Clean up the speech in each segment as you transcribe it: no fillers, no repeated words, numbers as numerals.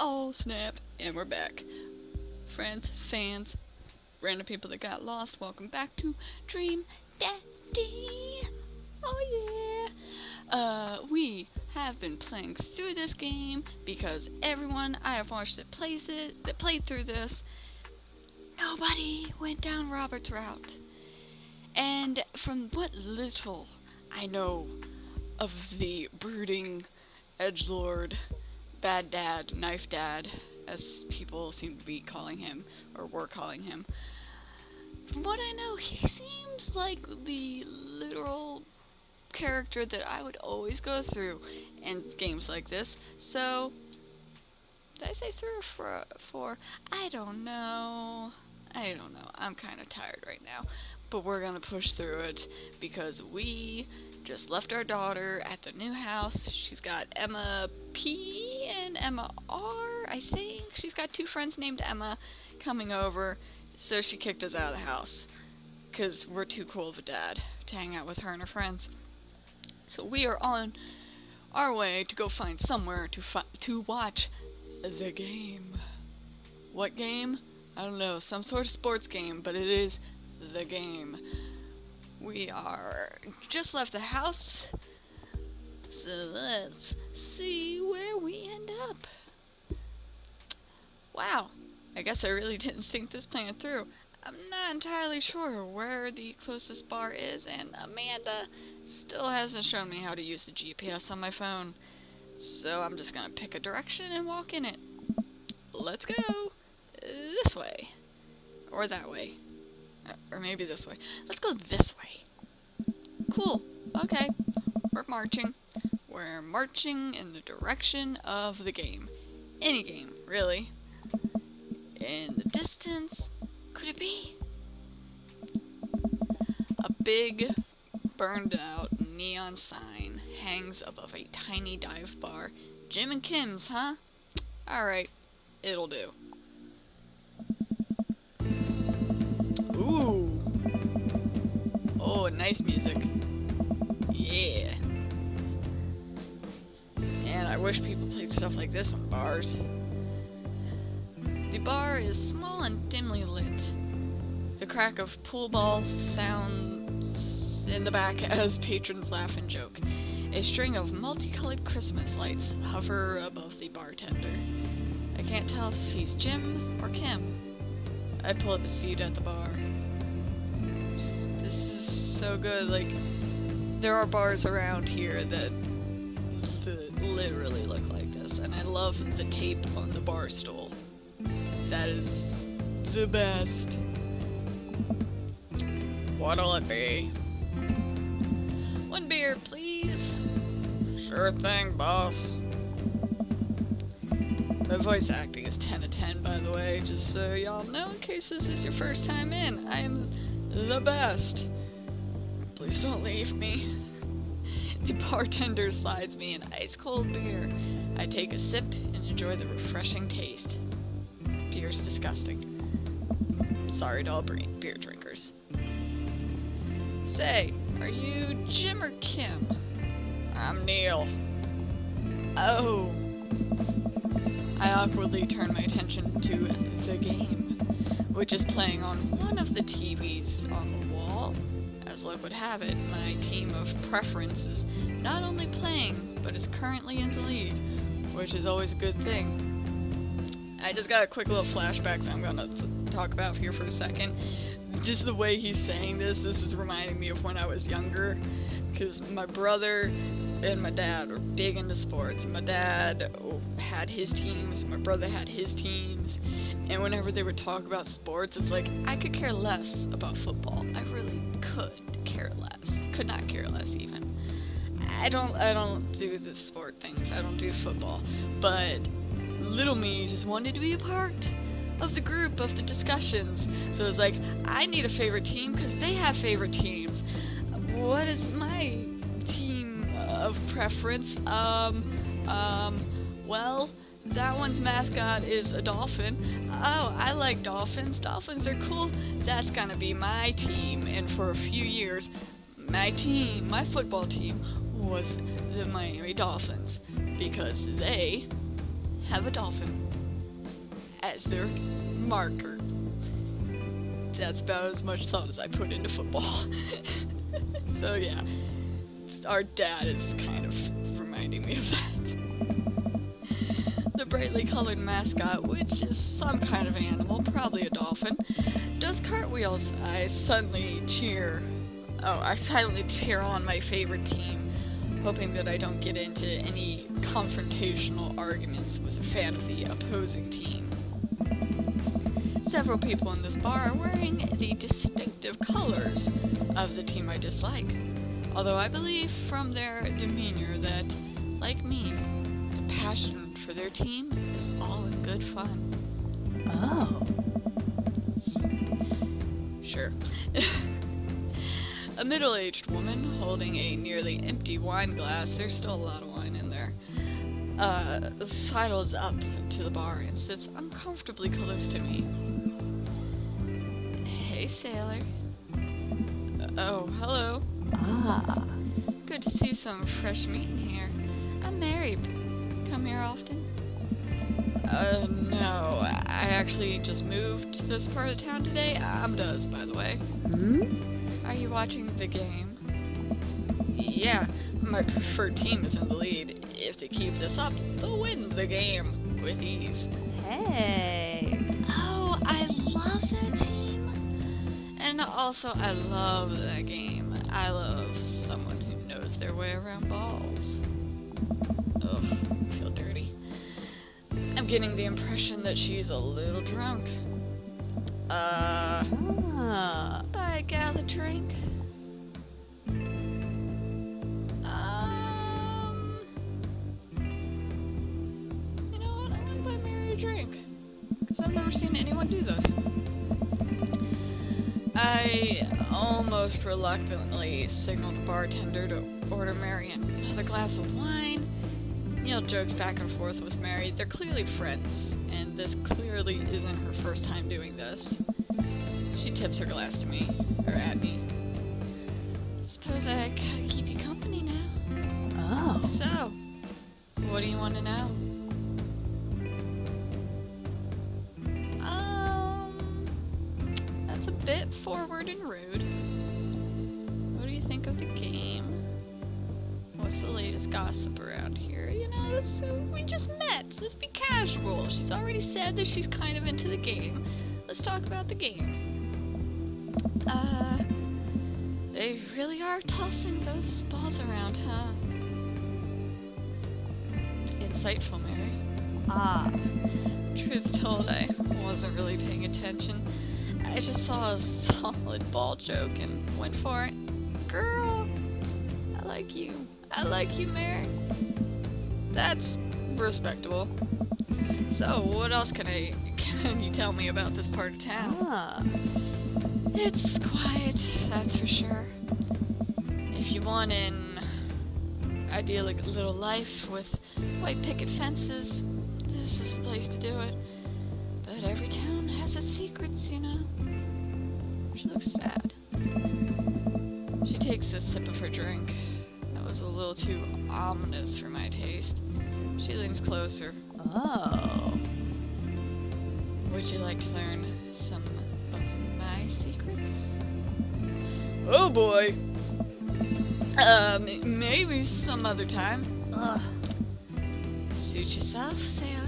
Oh snap, and we're back. Friends, fans, random people that got lost, welcome back to Dream Daddy. Oh yeah. We have been playing through this game because everyone I have watched that played through this, nobody went down Robert's route. And from what little I know of the brooding edgelord, bad dad, knife dad, as people seem to be calling him, or were calling him. From what I know, he seems like the literal character that I would always go through in games like this. So, did I say 3 or 4? I don't know. I'm kind of tired right now. But we're gonna push through it because we just left our daughter at the new house. She's got Emma P and Emma R, I think. She's got 2 friends named Emma coming over, so she kicked us out of the house because we're too cool of a dad to hang out with her and her friends. So we are on our way to go find somewhere to watch the game. What game? I don't know, some sort of sports game, but it is the game. We are just left the house, so let's see where we end up. Wow, I guess I really didn't think this plan through. I'm not entirely sure where the closest bar is, and Amanda still hasn't shown me how to use the GPS on my phone. So I'm just gonna pick a direction and walk in it. Let's go this way, or that way. Or maybe this way. Let's go this way. Cool. Okay. We're marching. We're marching in the direction of the game. Any game, really. In the distance, could it be? A big, burned out neon sign hangs above a tiny dive bar. Jim and Kim's, huh? Alright. It'll do. Ooh. Oh, nice music. Yeah. And I wish people played stuff like this on bars. The bar is small and dimly lit. The crack of pool balls sounds in the back as patrons laugh and joke. A string of multicolored Christmas lights hover above the bartender. I can't tell if he's Jim or Kim. I pull up a seat at the bar. This is so good. Like, there are bars around here that literally look like this, and I love the tape on the bar stool. That is the best. What'll it be? 1 beer, please. Sure thing, boss. My voice acting is 10 of 10, by the way, just so y'all know in case this is your first time in. I am the best. Please don't leave me. The bartender slides me an ice-cold beer. I take a sip and enjoy the refreshing taste. Beer's disgusting. Sorry to all beer drinkers. Say, are you Jim or Kim? I'm Neil. Oh. I awkwardly turn my attention to the game, which is playing on one of the TVs on the wall. As luck would have it, my team of preference is not only playing, but is currently in the lead, which is always a good thing. I just got a quick little flashback that I'm gonna talk about here for a second. Just the way he's saying this is reminding me of when I was younger, because my brother and my dad were big into sports. My dad had his teams, my brother had his teams, and whenever they would talk about sports, it's like, I could care less about football. I really could not care less even. I don't do the sport things, I don't do football, but little me just wanted to be a part of the group, of the discussions. So it's like, I need a favorite team because they have favorite teams. What is my team of preference? Well, that one's mascot is a dolphin. Oh, I like dolphins. Dolphins are cool. That's gonna be my team. And for a few years, my football team was the Miami Dolphins because they have a dolphin as their marker. That's about as much thought as I put into football. So yeah, our dad is kind of reminding me of that. The brightly colored mascot, which is some kind of animal, probably a dolphin, does cartwheels. I silently cheer on my favorite team, hoping that I don't get into any confrontational arguments with a fan of the opposing team. Several people in this bar are wearing the distinctive colors of the team I dislike, although I believe from their demeanor that, like me, the passion for their team is all in good fun. Oh. Sure. A middle-aged woman holding a nearly empty wine glass, there's still a lot of wine in there, sidles up to the bar and sits uncomfortably close to me. Hey, sailor. Oh, hello. Ah. Good to see some fresh meat in here. I'm married. Come here often? No. I actually just moved to this part of town today. I'm Duz, by the way. Are you watching the game? Yeah, my preferred team is in the lead. If they keep this up, they'll win the game with ease. Hey. Oh, I love that team. And also, I love that game. I love someone who knows their way around balls. Ugh, I feel dirty. I'm getting the impression that she's a little drunk. Buy a gal a drink? You know what? I'm gonna buy Mary a drink. Because I've never seen anyone do this. I almost reluctantly signaled the bartender to order Mary another glass of wine. Neil jokes back and forth with Mary. They're clearly friends, and this clearly isn't her first time doing this. She tips her glass to me, or at me. Suppose I gotta keep you company now. Oh. So, what do you want to know? That's a bit forward and rude. What do you think of the game? What's the latest gossip around here? You know, we just met. Let's be casual. She's already said that she's kind of into the game. Let's talk about the game. They really are tossing those balls around, huh? Insightful, Mary. Ah. Truth told, I wasn't really paying attention. I just saw a solid ball joke and went for it. Girl, I like you. I like you, Mary. That's respectable. So, what else can you tell me about this part of town? Ah. It's quiet, that's for sure. If you want an idyllic little life with white picket fences, this is the place to do it. But every town has its secrets, you know. She looks sad. She takes a sip of her drink. That was a little too ominous for my taste. She leans closer. Oh. Would you like to learn some of my secrets? Oh boy. Maybe some other time. Ugh. Suit yourself, sailor.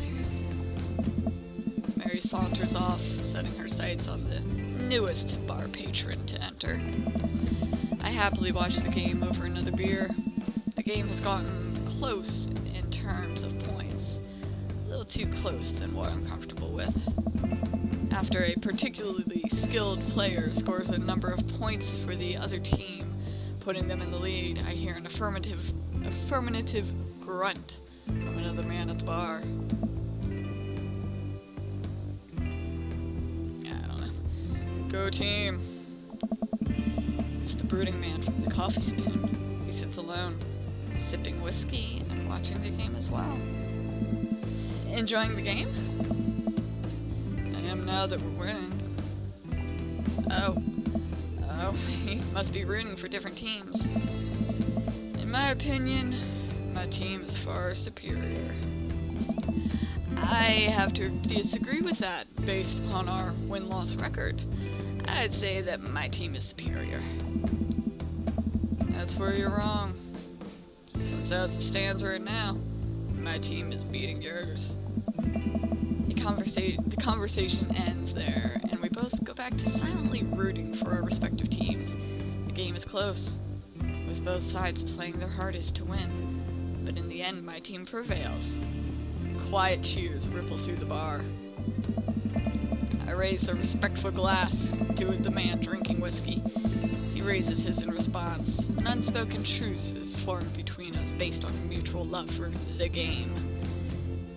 Mary saunters off, setting her sights on the newest bar patron to enter. I happily watch the game over another beer. The game has gotten close in terms of points. A little too close than what I'm comfortable with. After a particularly skilled player scores a number of points for the other team, putting them in the lead, I hear an affirmative grunt from another man at the bar. I don't know. Go team. It's the brooding man from the coffee spoon. He sits alone, sipping whiskey and watching the game as well. Enjoying the game? I am now that we're winning. Oh, he must be rooting for different teams. In my opinion, my team is far superior. I have to disagree with that based upon our win-loss record. I'd say that my team is superior. That's where you're wrong. Since as it stands right now, my team is beating yours. The conversation ends there, and we both go back to silently rooting for our respective teams. The game is close, with both sides playing their hardest to win, but in the end, my team prevails. Quiet cheers ripple through the bar. I raise a respectful glass to the man drinking whiskey. He raises his in response. An unspoken truce is formed between us based on mutual love for the game.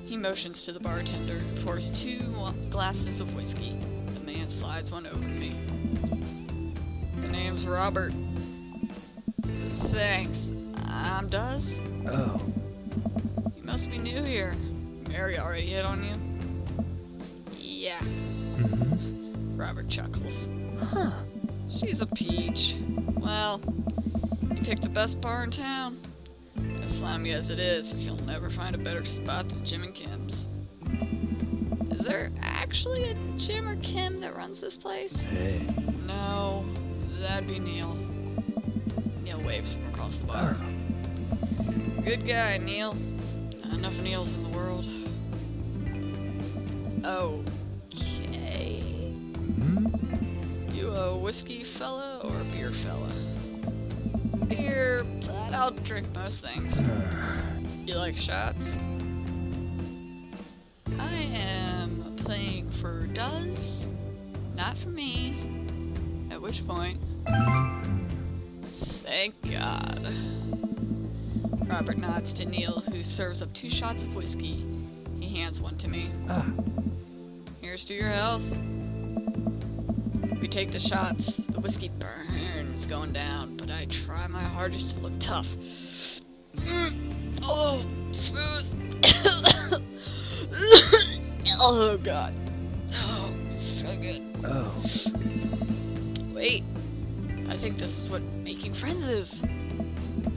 He motions to the bartender, pours 2 glasses of whiskey. The man slides one over to me. The name's Robert. Thanks. I'm Duz. Oh. You must be new here. Mary already hit on you? Yeah. Mm-hmm. Robert chuckles. Huh. She's a peach. Well, you picked the best bar in town. As slimy as it is, you'll never find a better spot than Jim and Kim's. Is there actually a Jim or Kim that runs this place? Hey. No, that'd be Neil. Neil waves from across the bar. Good guy, Neil. Not enough Neils in the world. Okay. Mm-hmm. You a whiskey fella or a beer fella? Beer, but I'll drink most things. You like shots? I am playing for Duz, not for me. At which point, thank God. Robert nods to Neil, who serves up 2 shots of whiskey. He hands one to me. Here's to your health. We take the shots. The whiskey burns going down, but I try my hardest to look tough. Oh, smooth. Oh, God. Oh, so good. Oh. Wait. I think this is what making friends is.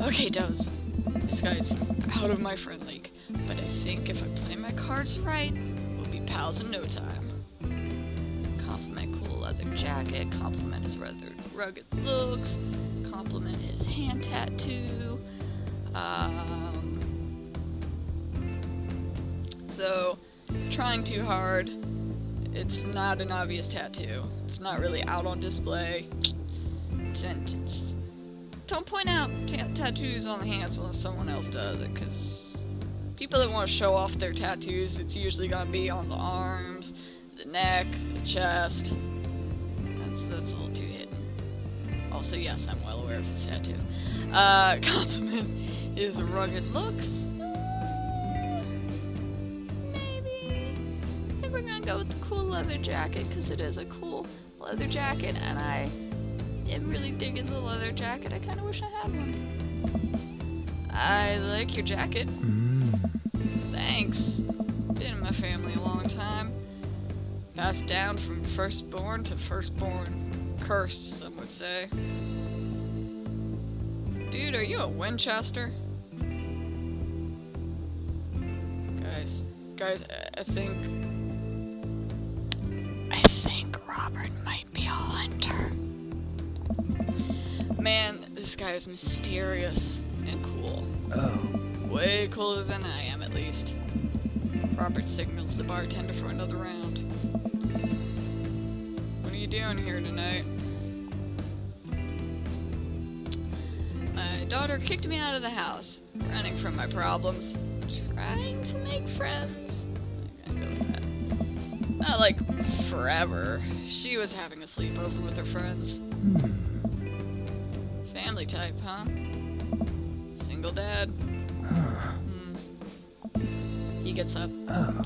Okay, Duz. This guy's out of my friend league, but I think if I play my cards right, we'll be pals in no time. Compliment cool leather jacket, compliment his rugged looks, compliment his hand tattoo. So, trying too hard. It's not an obvious tattoo. It's not really out on display. Don't point out tattoos on the hands unless someone else does it, because people that want to show off their tattoos, it's usually going to be on the arms, the neck, the chest. That's a little too hidden. Also, yes, I'm well aware of his tattoo. Compliment his rugged looks. Maybe. I think we're going to go with the cool leather jacket, because it is a cool leather jacket, and I am really digging the leather jacket. I kind of wish I had one. I like your jacket. Thanks. Been in my family a long time. Passed down from firstborn to firstborn. Cursed, some would say. Dude, are you a Winchester? Guys, I think Robert might be a hunter. Man, this guy is mysterious and cool. Oh. Way cooler than I am, at least. Robert signals the bartender for another round. What are you doing here tonight? My daughter kicked me out of the house, running from my problems. Trying to make friends. I'm gonna go with that. Not like forever. She was having a sleepover with her friends. Family type, huh? Single dad. He gets up. Oh.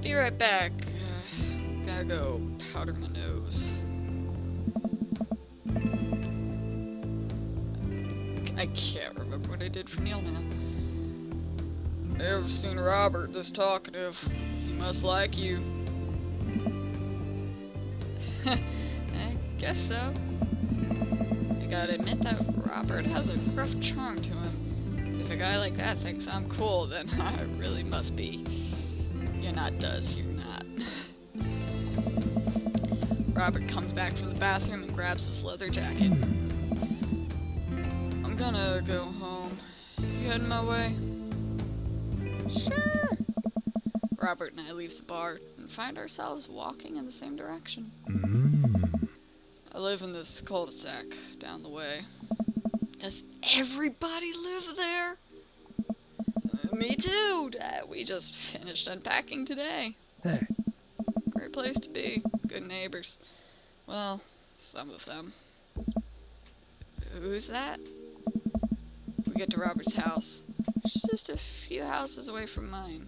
Be right back. Gotta go powder my nose. I can't remember what I did for Neil now. Never seen Robert this talkative. He must like you. I guess so. I gotta admit that Robert has a gruff charm to him. If a guy like that thinks I'm cool, then I really must be not does, you're not. Robert comes back from the bathroom and grabs his leather jacket. I'm gonna go home. You heading my way? Sure. Robert and I leave the bar and find ourselves walking in the same direction. I live in this cul-de-sac down the way. Does everybody live there? Me too. We just finished unpacking today. Hey. Great place to be. Good neighbors. Well, some of them. Who's that? We get to Robert's house. It's just a few houses away from mine.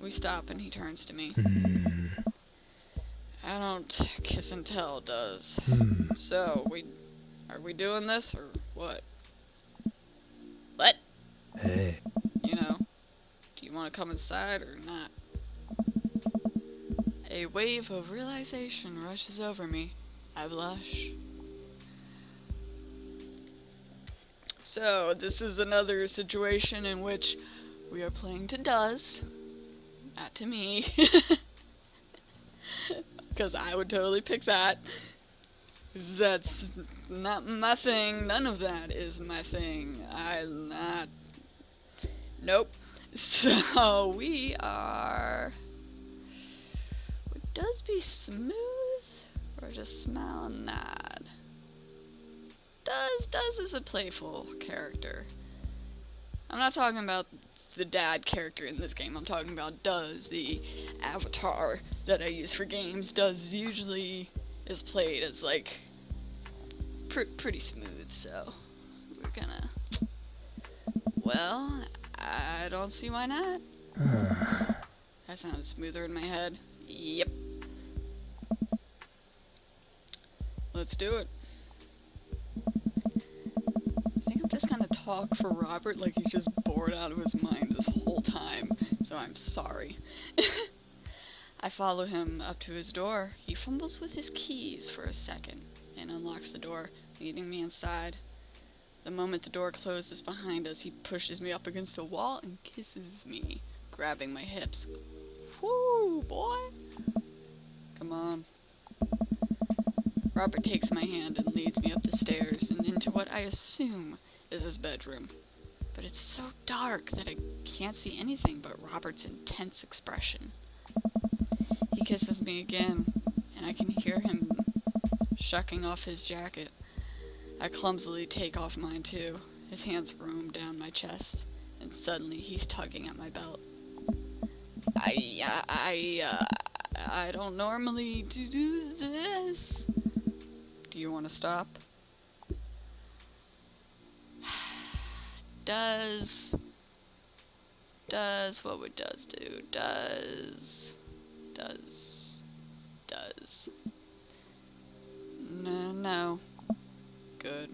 We stop and he turns to me. I don't kiss and tell, does. So, are we doing this or what? What? Hey. You know, do you want to come inside or not? A wave of realization rushes over me. I blush. So, this is another situation in which we are playing to does. Not to me. Because I would totally pick that. That's not my thing. None of that is my thing. I'm not. Nope. So we are. Would does be smooth or just smile and nod? Does is a playful character. I'm not talking about the dad character in this game. I'm talking about Does, the avatar that I use for games. Does usually is played as like pretty smooth, so we're gonna. Well, I don't see why not. That sounded smoother in my head. Yep. Let's do it. I think I'm just gonna talk for Robert like he's just bored out of his mind this whole time, so I'm sorry. I follow him up to his door. He fumbles with his keys for a second and unlocks the door, leading me inside. The moment the door closes behind us, he pushes me up against a wall and kisses me, grabbing my hips. Whoo, boy! Come on. Robert takes my hand and leads me up the stairs and into what I assume is his bedroom. But it's so dark that I can't see anything but Robert's intense expression. He kisses me again, and I can hear him shucking off his jacket. I clumsily take off mine too. His hands roam down my chest, and suddenly he's tugging at my belt. I don't normally do this. Do you want to stop? Does what would does do? Does. No. Good.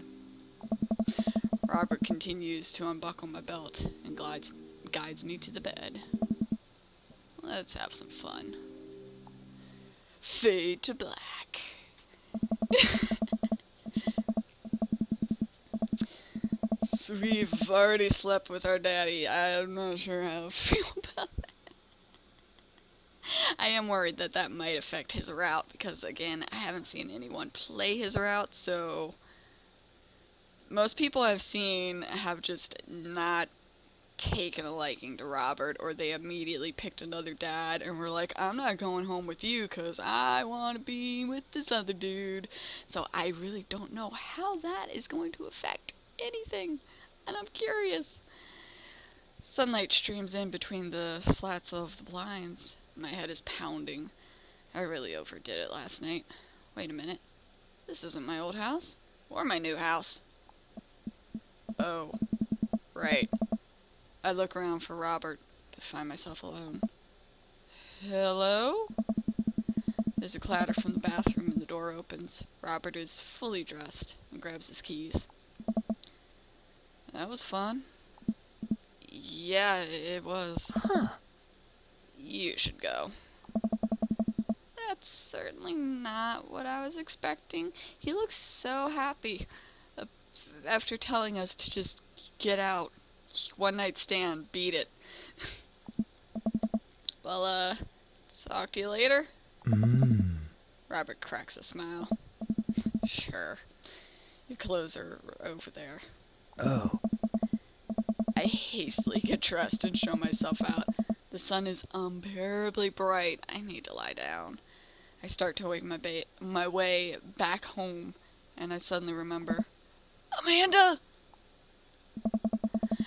Robert continues to unbuckle my belt and guides me to the bed. Let's have some fun. Fade to black. So we've already slept with our daddy. I'm not sure how I feel about that. I am worried that might affect his route because, again, I haven't seen anyone play his route, so most people I've seen have just not taken a liking to Robert, or they immediately picked another dad and were like, I'm not going home with you because I want to be with this other dude. So I really don't know how that is going to affect anything, and I'm curious. Sunlight streams in between the slats of the blinds. My head is pounding. I really overdid it last night. Wait a minute. This isn't my old house, or my new house. Oh, right. I look around for Robert, but find myself alone. Hello? There's a clatter from the bathroom and the door opens. Robert is fully dressed and grabs his keys. That was fun. Yeah, it was. Huh. You should go. That's certainly not what I was expecting. He looks so happy after telling us to just get out. One night stand, beat it. Well, talk to you later. Mm. Robert cracks a smile. Sure. Your clothes are over there. Oh. I hastily get dressed and show myself out. The sun is unbearably bright. I need to lie down. I start to make my way back home, and I suddenly remember, Amanda!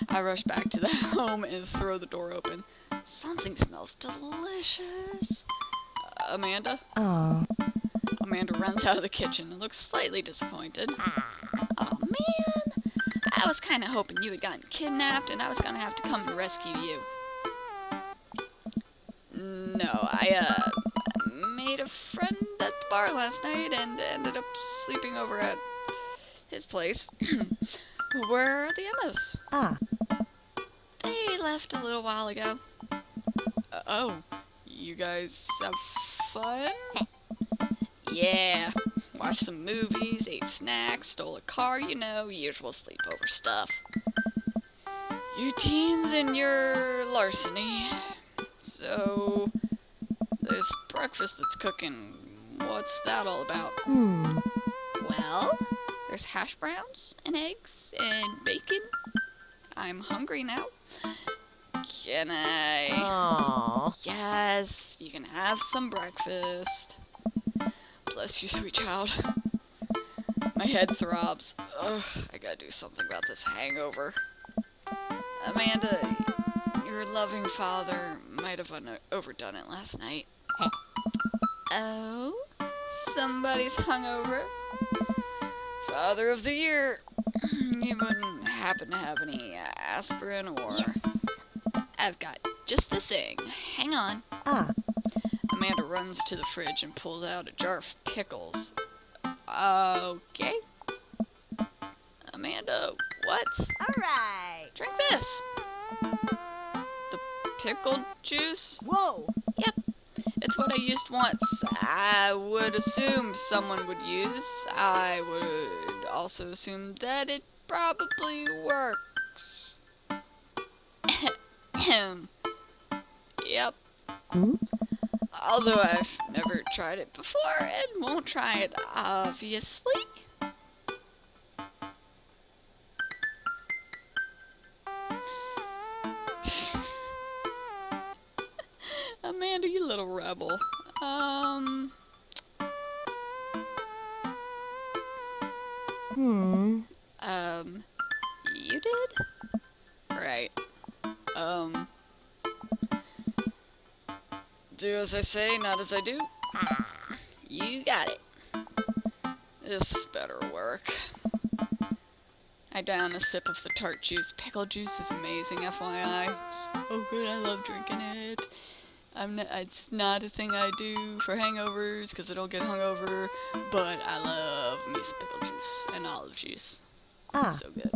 I rush back to the home and throw the door open. Something smells delicious. Amanda? Oh. Amanda runs out of the kitchen and looks slightly disappointed. Oh man, I was kind of hoping you had gotten kidnapped and I was gonna have to come and rescue you. No, I made a friend at the bar last night and ended up sleeping over at his place. Where are the Emmas? Ah. They left a little while ago. Oh, you guys have fun? Yeah, watched some movies, ate snacks, stole a car, you know, usual sleepover stuff. Your teens and your larceny. So, this breakfast that's cooking, what's that all about? Well, there's hash browns and eggs and bacon. I'm hungry now. Can I? Oh. Yes, you can have some breakfast. Bless you, sweet child. My head throbs. Ugh, I gotta do something about this hangover. Amanda, your loving father might have overdone it last night. Oh? Somebody's hungover? Father of the year. You wouldn't happen to have any aspirin or... Yes. I've got just the thing. Hang on. Ah. Amanda runs to the fridge and pulls out a jar of pickles. Okay. Amanda, what? Alright. Drink this. The pickle juice? Whoa. Yep. It's what I used once. I would assume someone would use. I would also assume that it probably works. Yep. Although I've never tried it before and won't try it, obviously. Amanda, you little rebel. You did? Right. Do as I say, not as I do. You got it. This better work. I down a sip of the tart juice. Pickle juice is amazing, FYI. So good, I love drinking it. It's not a thing I do for hangovers, because I don't get hungover, but I love me some pickle juice and olive juice. Ah. So good.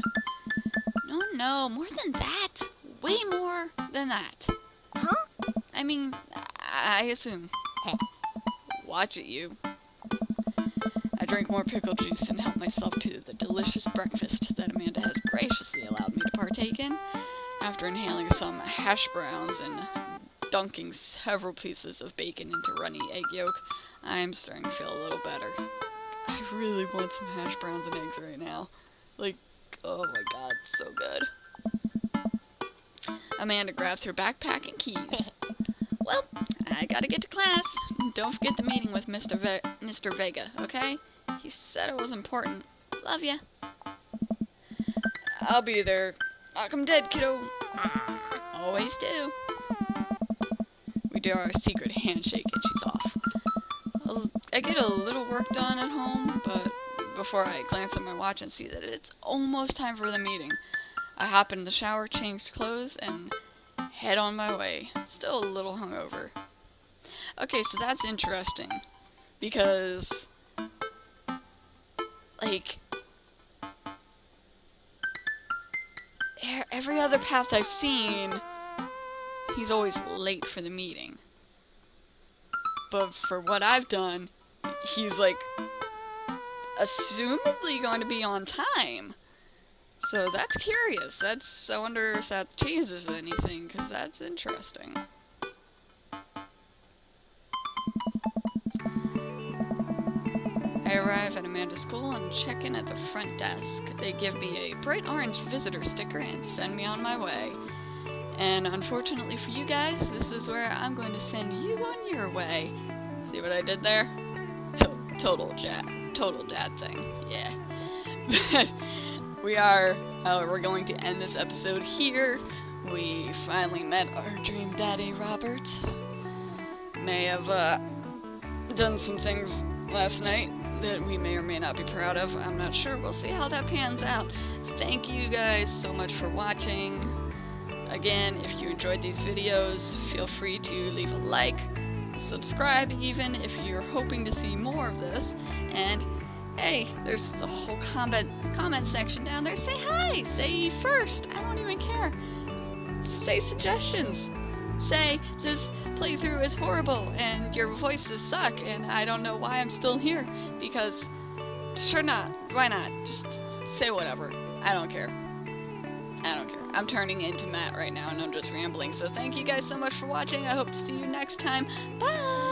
No, more than that. Way more than that. Huh? I mean, I assume. Watch it, you. I drink more pickle juice and help myself to the delicious breakfast that Amanda has graciously allowed me to partake in. After inhaling some hash browns and dunking several pieces of bacon into runny egg yolk, I'm starting to feel a little better. I really want some hash browns and eggs right now. Like, oh my god, so good. Amanda grabs her backpack and keys. Well, I gotta get to class. Don't forget the meeting with Mr. Vega, okay? He said it was important. Love ya. I'll be there. Knock 'em dead, kiddo. Always do. We do our secret handshake and she's off. I get a little work done at home, but before I glance at my watch and see that it's almost time for the meeting, I hop in the shower, change clothes, and head on my way. Still a little hungover. Okay, so that's interesting. Because, like, every other path I've seen, he's always late for the meeting. But for what I've done, he's, like, assumedly going to be on time. So that's curious. I wonder if that changes anything, because that's interesting. I arrive at Amanda's school and check in at the front desk. They give me a bright orange visitor sticker and send me on my way. And unfortunately for you guys, this is where I'm going to send you on your way. See what I did there? Total dad thing. Yeah. We're going to end this episode here. We finally met our dream daddy, Robert. May have done some things last night that we may or may not be proud of. I'm not sure. We'll see how that pans out. Thank you guys so much for watching. Again, if you enjoyed these videos, feel free to leave a like, subscribe even if you're hoping to see more of this. And hey, there's the whole comment section down there. Say hi, say first. I don't even care. Say suggestions. Say this playthrough is horrible and your voices suck and I don't know why I'm still here, because sure not. Why not? Just say whatever. I don't care. I'm turning into Matt right now and I'm just rambling. So thank you guys so much for watching. I hope to see you next time. Bye!